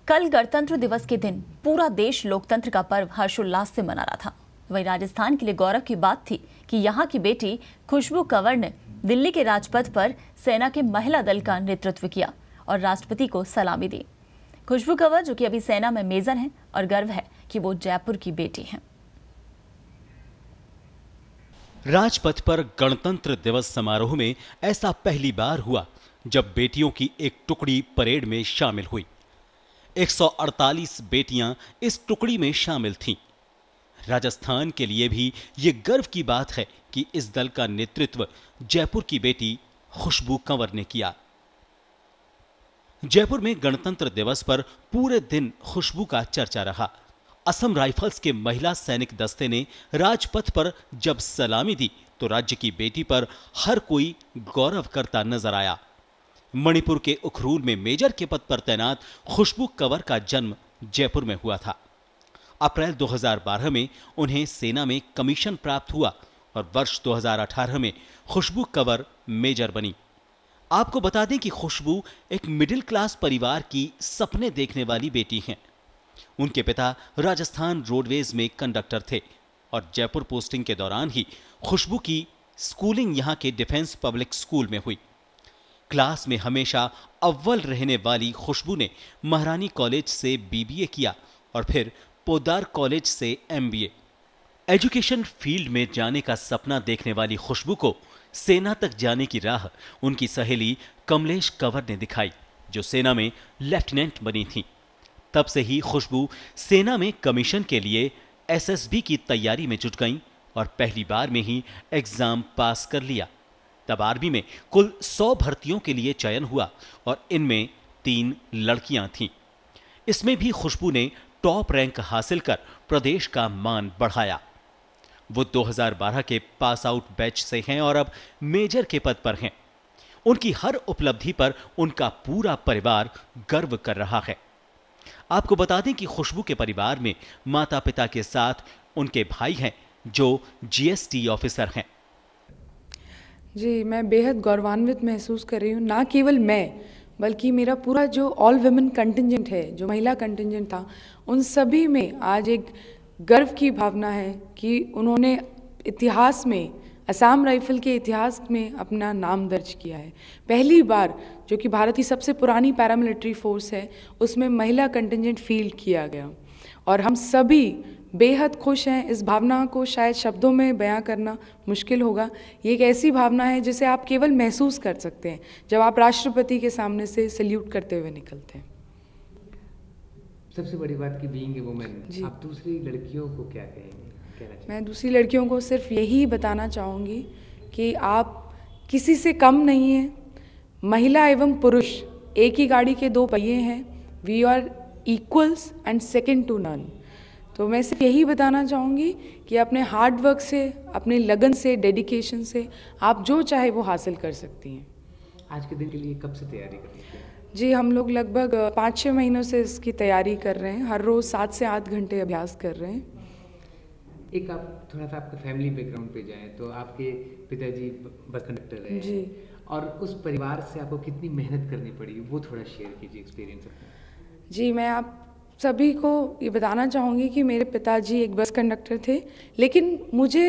कल गणतंत्र दिवस के दिन पूरा देश लोकतंत्र का पर्व हर्षोल्लास से मना रहा था। वहीं राजस्थान के लिए गौरव की बात थी कि यहाँ की बेटी खुशबू कंवर ने दिल्ली के राजपथ पर सेना के महिला दल का नेतृत्व किया और राष्ट्रपति को सलामी दी। खुशबू कंवर, जो कि अभी सेना में मेजर हैं, और गर्व है कि वो जयपुर की बेटी हैं। राजपथ पर गणतंत्र दिवस समारोह में ऐसा पहली बार हुआ जब बेटियों की एक टुकड़ी परेड में शामिल हुई। 148 बेटियां इस टुकड़ी में शामिल थीं। राजस्थान के लिए भी ये गर्व की बात है कि इस दल का नेतृत्व जयपुर की बेटी खुशबू कंवर ने किया। जयपुर में गणतंत्र दिवस पर पूरे दिन खुशबू का चर्चा रहा। असम राइफल्स के महिला सैनिक दस्ते ने राजपथ पर जब सलामी दी तो राज्य की बेटी पर हर कोई गौरव करता नजर आया। मणिपुर के उखरूल में मेजर के पद पर तैनात खुशबू कंवर का जन्म जयपुर में हुआ था। अप्रैल 2012 में उन्हें सेना में कमीशन प्राप्त हुआ और वर्ष 2018 में खुशबू कंवर मेजर बनी। आपको बता दें कि खुशबू एक मिडिल क्लास परिवार की सपने देखने वाली बेटी हैं। उनके पिता राजस्थान रोडवेज में कंडक्टर थे और जयपुर पोस्टिंग के दौरान ही खुशबू की स्कूलिंग यहां के डिफेंस पब्लिक स्कूल में हुई। क्लास में हमेशा अव्वल रहने वाली खुशबू ने महारानी कॉलेज से बीबीए किया और फिर पोद्दार कॉलेज से एमबीए। एजुकेशन फील्ड में जाने का सपना देखने वाली खुशबू को सेना तक जाने की राह उनकी सहेली कमलेश कंवर ने दिखाई, जो सेना में लेफ्टिनेंट बनी थी। तब से ही खुशबू सेना में कमीशन के लिए एसएसबी की तैयारी में जुट गईं और पहली बार में ही एग्जाम पास कर लिया। तब आर्मी में कुल 100 भर्तियों के लिए चयन हुआ और इनमें 3 लड़कियां थीं। इसमें भी खुशबू ने टॉप रैंक हासिल कर प्रदेश का मान बढ़ाया। वो 2012 के पास आउट बैच से हैं और अब मेजर के पद पर हैं। उनकी हर उपलब्धि पर उनका पूरा परिवार गर्व कर रहा है। आपको बता दें कि खुशबू के परिवार में माता पिता के साथ उनके भाई हैं जो जीएसटी ऑफिसर हैं। जी, मैं बेहद गौरवान्वित महसूस कर रही हूँ। ना केवल मैं, बल्कि मेरा पूरा जो ऑल वुमेन कंटिंजेंट है, जो महिला कंटिंजेंट था, उन सभी में आज एक गर्व की भावना है कि उन्होंने इतिहास में, असम राइफल के इतिहास में अपना नाम दर्ज किया है। पहली बार जो कि भारत की सबसे पुरानी पैरामिलिट्री फोर्स है, उसमें महिला कंटिंजेंट फील्ड किया गया और हम सभी बेहद खुश हैं। इस भावना को शायद शब्दों में बयां करना मुश्किल होगा। ये एक ऐसी भावना है जिसे आप केवल महसूस कर सकते हैं जब आप राष्ट्रपति के सामने से सल्यूट करते हुए निकलते हैं। सबसे बड़ी बात कि बीइंग ए वुमेन, आप दूसरी लड़कियों को क्या कहेंगे? मैं दूसरी लड़कियों को सिर्फ यही बताना चाहूँगी कि आप किसी से कम नहीं हैं। महिला एवं पुरुष एक ही गाड़ी के 2 पहिए हैं। We are equals and second to none. तो मैं सिर्फ यही बताना चाहूँगी कि अपने हार्ड वर्क से, अपने लगन से, डेडिकेशन से आप जो चाहे वो हासिल कर सकती हैं। आज के दिन के लिए कब से तैयारी कर रही हैं? जी, हम लोग लगभग 5-6 महीनों से इसकी तैयारी कर रहे हैं। हर रोज़ 7 से 8 घंटे अभ्यास कर रहे हैं। एक आप थोड़ा सा आपका फैमिली बैकग्राउंड पे जाएं तो आपके पिताजी बस कंडक्टर रहे जी, और उस परिवार से आपको कितनी मेहनत करनी पड़ी, वो थोड़ा शेयर कीजिए एक्सपीरियंस अपना। जी, मैं आप सभी को ये बताना चाहूँगी कि मेरे पिताजी एक बस कंडक्टर थे, लेकिन मुझे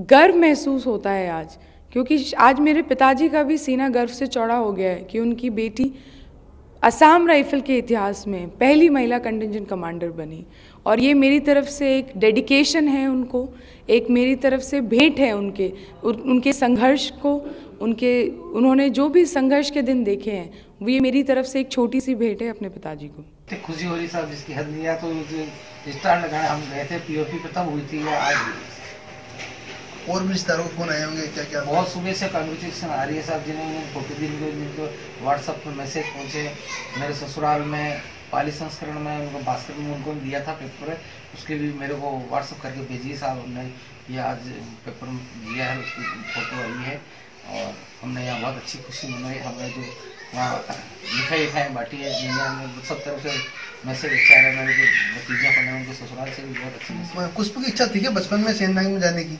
गर्व महसूस होता है आज, क्योंकि आज मेरे पिताजी का भी सीना गर्व से चौड़ा हो गया है कि उनकी बेटी असम राइफल के इतिहास में पहली महिला कंटिंजेंट कमांडर बनी। और ये मेरी तरफ से एक डेडिकेशन है उनको, एक मेरी तरफ से भेंट है उनके संघर्ष को, उन्होंने जो भी संघर्ष के दिन देखे हैं, वो ये मेरी तरफ से एक छोटी सी भेंट है अपने पिताजी को। खुशी हो रही साहब, जिसकी हद नहीं है। तो स्टार लगाने हम गए थे, पीओपी पे तब हुई थी, आज और भी रिश्तेदारों को फोन आए होंगे क्या क्या? बहुत सुबह से कन्वर्सेशन आ रही है साहब, जिन्होंने फोटो जिनको व्हाट्सएप पर मैसेज पहुँचे। मेरे ससुराल में पाली संस्करण में उनको भास्कर में उनको दिया था पेपर, उसके भी मेरे को व्हाट्सएप करके भेजिए साहब। हमने ये आज पेपर दिया है, उसकी फ़ोटो आई है और हमने यहाँ बहुत अच्छी खुशी मनाई। हमने जो वहाँ मिठाई बांटी है, सब तरफ से मैसेज अच्छा आ रहा है। मेरे जो भतीजा पढ़े उनके ससुराल से भी बहुत अच्छी। खुशबू की इच्छा थी कि बचपन में सेना में जाने की?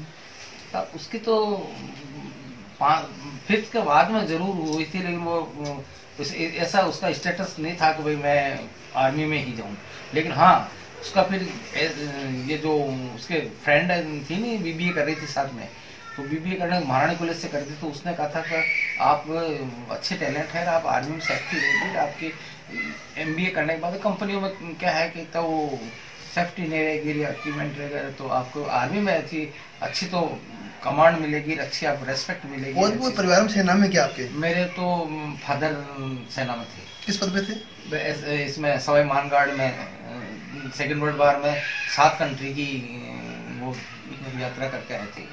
उसकी तो 5th के बाद में जरूर हुई थी, लेकिन वो ऐसा उसका स्टेटस नहीं था कि भाई मैं आर्मी में ही जाऊँ। लेकिन हाँ, उसका फिर ये जो उसके फ्रेंड थी नहीं, बीबीए कर रही थी साथ में, तो बीबीए करने महारानी कॉलेज से करती, तो उसने कहा था कि आप अच्छे टैलेंट है, आप आर्मी में सेफ्टी रहेगी, आपकी एमबीए करने के बाद कंपनियों में क्या है कि तो वो सेफ्टी नहीं रहेगी, इक्विपमेंट रहेगा, तो आपको आर्मी में अच्छी तो कमांड मिलेगी, अच्छी आप रेस्पेक्ट मिलेगी। और वो परिवार में सेना में क्या आपके? मेरे तो फादर सेना में थे। किस पद पे थे? इसमें सवाई मानगाड़ में सेकेंड वर्ल्ड वार में 7 कंट्री की वो यात्रा करके आए थे।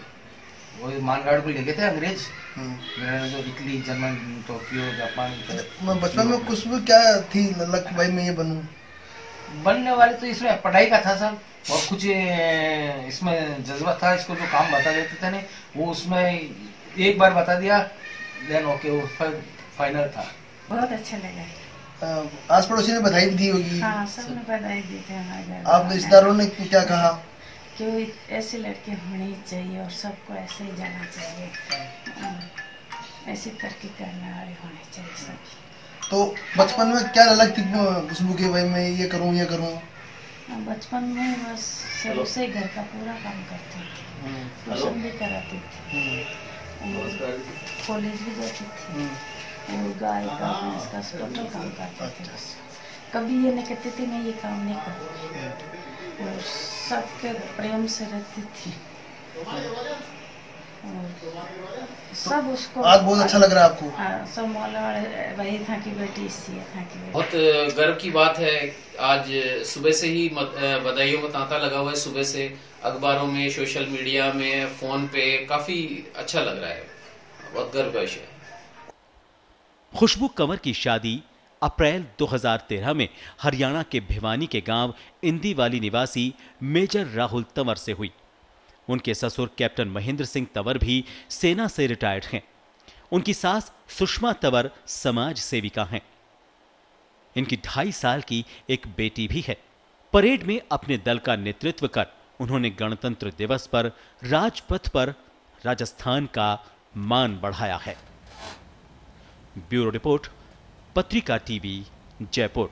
वो मानगाड़ को ले गए थे अंग्रेज, जो इटली, जर्मन, टोक्यो, जापान। बचपन में कुछ भी क्या थी लग भाई मैं ये बनूं? बनने वाले तो इसमें पढ़ाई का था सर, और कुछ इसमें जज्बा था, इसको जो काम बता देते थे ना वो उसमें एक बार बता दिया देन ओके, वो फाइनल था। बहुत अच्छा लगा। आस पड़ोसी ने बधाई भी दी होगी? हाँ, सबने बधाई दी थी हमारे घर। आप रिश्तेदारों ने क्या कहा? कि ऐसे लड़के होने चाहिए और सबको ऐसे ही जाना चाहिए, ऐसी तरक्की करने वाले होने चाहिए सब। तो बचपन में क्या अलग थी खुशबू के, भाई मैं ये करूँ ये करूँ? बचपन में बस शुरू से घर का पूरा काम करते थे, ट्यूशन भी कराती थी, कॉलेज भी जाती थी, और गाय का भैंस का टोटल काम करते थे। बस कभी ये नहीं कहते थे मैं ये काम नहीं करूँ, और सबके प्रेम से रहती थी, सब उसको आज बहुत अच्छा लग रहा है आपको? हाँ, सब मोहल्ले वाले वही था कि बेटी इससी था कि बेटी। बहुत गर्व की बात है। आज सुबह से ही बधाइयों का तांता लगा हुआ है, सुबह से अखबारों में, सोशल मीडिया में, फोन पे, काफी अच्छा लग रहा है, बहुत गर्व का विषय है। खुशबू कंवर की शादी अप्रैल 2013 में हरियाणा के भिवानी के गांव इंदीवाली निवासी मेजर राहुल तंवर से हुई। उनके ससुर कैप्टन महेंद्र सिंह तंवर भी सेना से रिटायर्ड हैं। उनकी सास सुषमा तंवर समाज सेविका हैं। इनकी 2.5 साल की एक बेटी भी है। परेड में अपने दल का नेतृत्व कर उन्होंने गणतंत्र दिवस पर राजपथ पर राजस्थान का मान बढ़ाया है। ब्यूरो रिपोर्ट, पत्रिका टीवी, जयपुर।